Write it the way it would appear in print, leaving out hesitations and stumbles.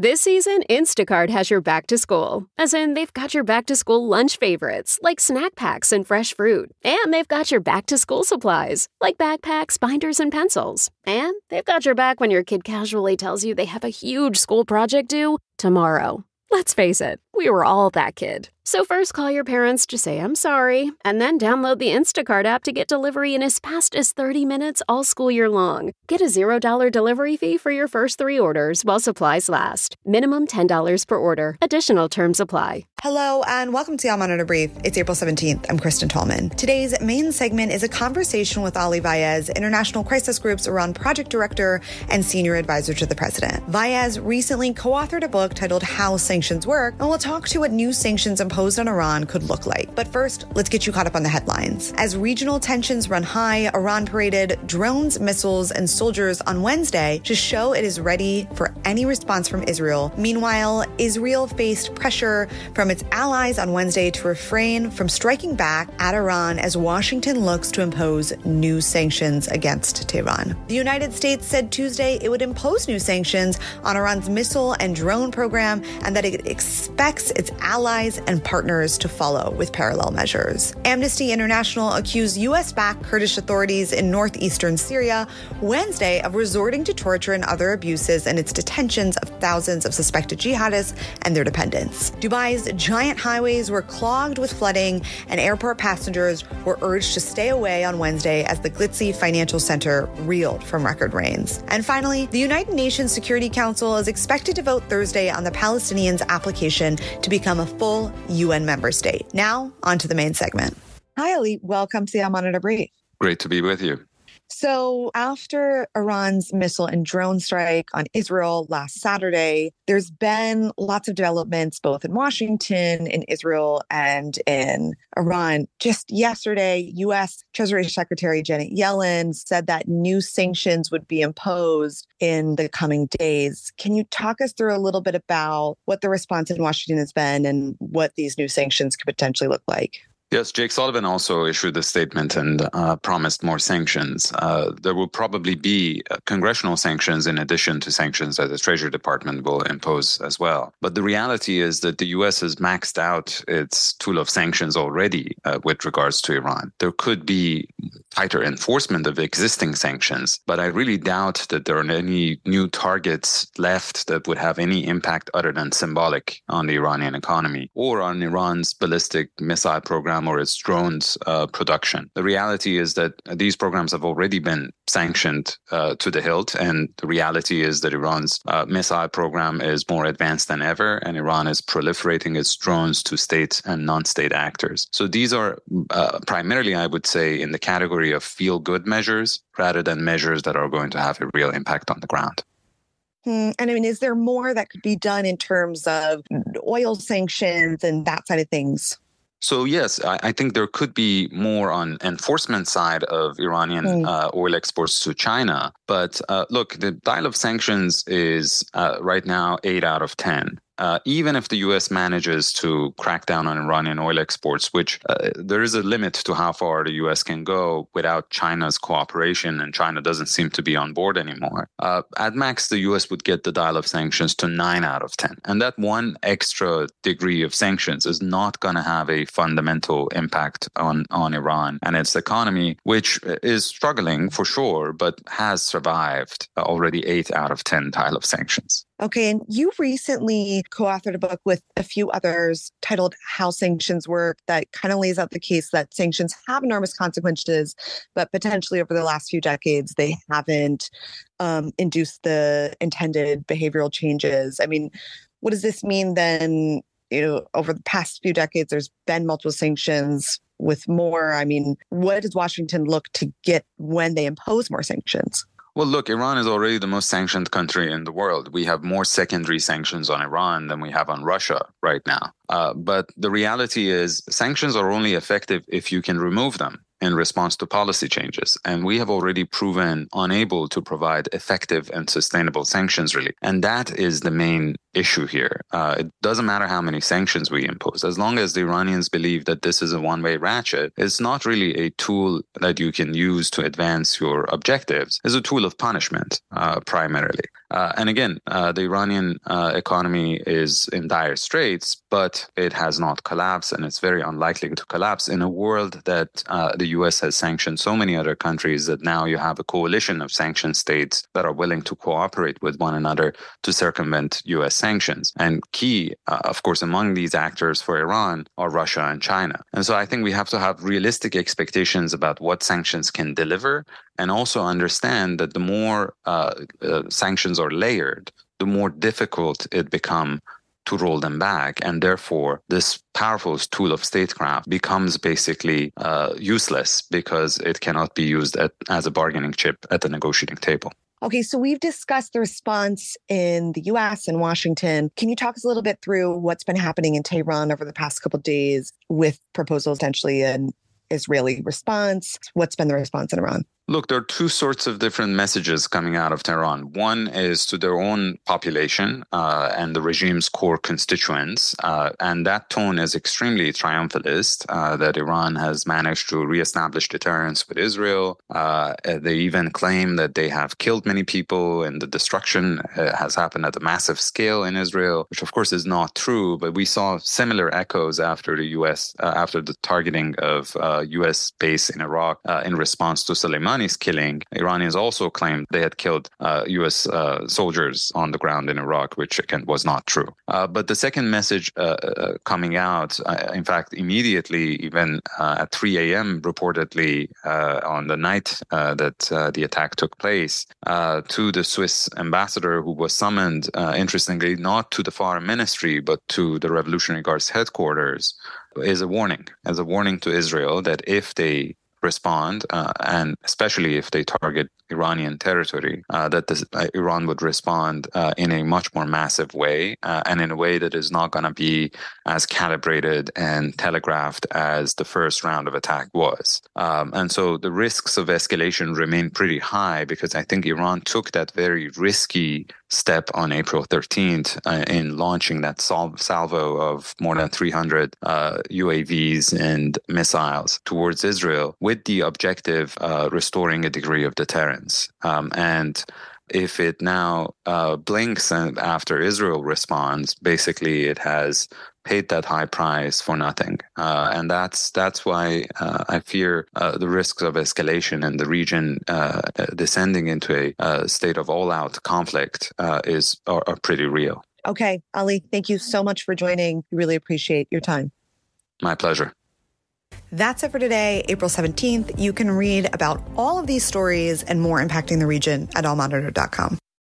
This season, Instacart has your back to school. As in, they've got your back to school lunch favorites, like snack packs and fresh fruit. And they've got your back to school supplies, like backpacks, binders, and pencils. And they've got your back when your kid casually tells you they have a huge school project due tomorrow. Let's face it, we were all that kid. So first call your parents to say I'm sorry, and then download the Instacart app to get delivery in as fast as 30 minutes all school year long. Get a $0 delivery fee for your first 3 orders while supplies last. Minimum $10 per order. Additional terms apply. Hello and welcome to the Monitor Brief. It's April 17th. I'm Kristen Tallman. Today's main segment is a conversation with Ali Vaez, International Crisis Group's Iran Project Director and Senior Advisor to the President. Vaez recently co-authored a book titled How Sanctions Work, and we'll talk to what new sanctions imposed on Iran could look like. But first, let's get you caught up on the headlines. As regional tensions run high, Iran paraded drones, missiles, and soldiers on Wednesday to show it is ready for any response from Israel. Meanwhile, Israel faced pressure from its allies on Wednesday to refrain from striking back at Iran as Washington looks to impose new sanctions against Tehran. The United States said Tuesday it would impose new sanctions on Iran's missile and drone program and that it expects its allies and partners to follow with parallel measures. Amnesty International accused U.S.-backed Kurdish authorities in northeastern Syria Wednesday of resorting to torture and other abuses in its detentions of thousands of suspected jihadists and their dependents. Dubai's giant highways were clogged with flooding, and airport passengers were urged to stay away on Wednesday as the glitzy financial center reeled from record rains. And finally, the United Nations Security Council is expected to vote Thursday on the Palestinians' application to become a full UN member state. Now, on to the main segment. Hi, Ali. Welcome to the Monitor Brief. Great to be with you. So after Iran's missile and drone strike on Israel last Saturday, there's been lots of developments both in Washington, in Israel, and in Iran. Just yesterday, U.S. Treasury Secretary Janet Yellen said that new sanctions would be imposed in the coming days. Can you talk us through a little bit about what the response in Washington has been and what these new sanctions could potentially look like? Yes, Jake Sullivan also issued a statement and promised more sanctions. There will probably be congressional sanctions in addition to sanctions that the Treasury Department will impose as well. But the reality is that the U.S. has maxed out its tool of sanctions already with regards to Iran. There could be tighter enforcement of existing sanctions, but I really doubt that there are any new targets left that would have any impact other than symbolic on the Iranian economy or on Iran's ballistic missile program or its drones production. The reality is that these programs have already been sanctioned to the hilt, and the reality is that Iran's missile program is more advanced than ever, and Iran is proliferating its drones to state and non-state actors. So these are primarily, I would say, in the category of feel-good measures rather than measures that are going to have a real impact on the ground. And I mean, is there more that could be done in terms of oil sanctions and that side of things? So yes, I think there could be more on enforcement side of Iranian oil exports to China. But look, the dial of sanctions is right now 8 out of 10. Even if the U.S. manages to crack down on Iranian oil exports, which there is a limit to how far the U.S. can go without China's cooperation, and China doesn't seem to be on board anymore. At max, the U.S. would get the dial of sanctions to 9 out of 10. And that one extra degree of sanctions is not going to have a fundamental impact on Iran and its economy, which is struggling for sure, but has survived already 8 out of 10 dial of sanctions. Okay, and you recently co-authored a book with a few others titled How Sanctions Work that kind of lays out the case that sanctions have enormous consequences, but potentially over the last few decades, they haven't induced the intended behavioral changes. I mean, what does this mean then? You know, over the past few decades, there's been multiple sanctions with more. I mean, what does Washington look to get when they impose more sanctions? Well, look, Iran is already the most sanctioned country in the world. We have more secondary sanctions on Iran than we have on Russia right now. But the reality is sanctions are only effective if you can remove them in response to policy changes. And we have already proven unable to provide effective and sustainable sanctions relief. And that is the main issue here. It doesn't matter how many sanctions we impose. As long as the Iranians believe that this is a one-way ratchet, it's not really a tool that you can use to advance your objectives. It's a tool of punishment, primarily. And again, the Iranian economy is in dire straits, but it has not collapsed, and it's very unlikely to collapse in a world that the U.S. has sanctioned so many other countries that now you have a coalition of sanctioned states that are willing to cooperate with one another to circumvent U.S. sanctions. And key, of course, among these actors for Iran are Russia and China. And so I think we have to have realistic expectations about what sanctions can deliver, and also understand that the more sanctions are layered, the more difficult it becomes to roll them back. And therefore, this powerful tool of statecraft becomes basically useless because it cannot be used as a bargaining chip at the negotiating table. Okay, so we've discussed the response in the U.S. and Washington. Can you talk us a little bit through what's been happening in Tehran over the past couple of days with proposals potentially an Israeli response? What's been the response in Iran? Look, there are two sorts of different messages coming out of Tehran. One is to their own population and the regime's core constituents. And that tone is extremely triumphalist, that Iran has managed to reestablish deterrence with Israel. They even claim that they have killed many people and the destruction has happened at a massive scale in Israel, which of course is not true. But we saw similar echoes after the U.S., after the targeting of U.S. base in Iraq in response to Soleimani killing. Iranians also claimed they had killed U.S. soldiers on the ground in Iraq, which again was not true. But the second message coming out, in fact, immediately, even at 3 a.m., reportedly on the night that the attack took place, to the Swiss ambassador who was summoned, interestingly, not to the foreign ministry, but to the Revolutionary Guards headquarters, is a warning to Israel that if they respond, and especially if they target Iranian territory, that Iran would respond in a much more massive way, and in a way that is not going to be as calibrated and telegraphed as the first round of attack was. And so the risks of escalation remain pretty high, because I think Iran took that very risky step on April 13th in launching that salvo of more than 300 UAVs and missiles towards Israel, with the objective restoring a degree of deterrence. And if it now blinks and after Israel responds, basically it has paid that high price for nothing. And that's why I fear the risks of escalation in the region descending into a state of all-out conflict are pretty real. Okay, Ali, thank you so much for joining. We really appreciate your time. My pleasure. That's it for today, April 17th. You can read about all of these stories and more impacting the region at allmonitor.com.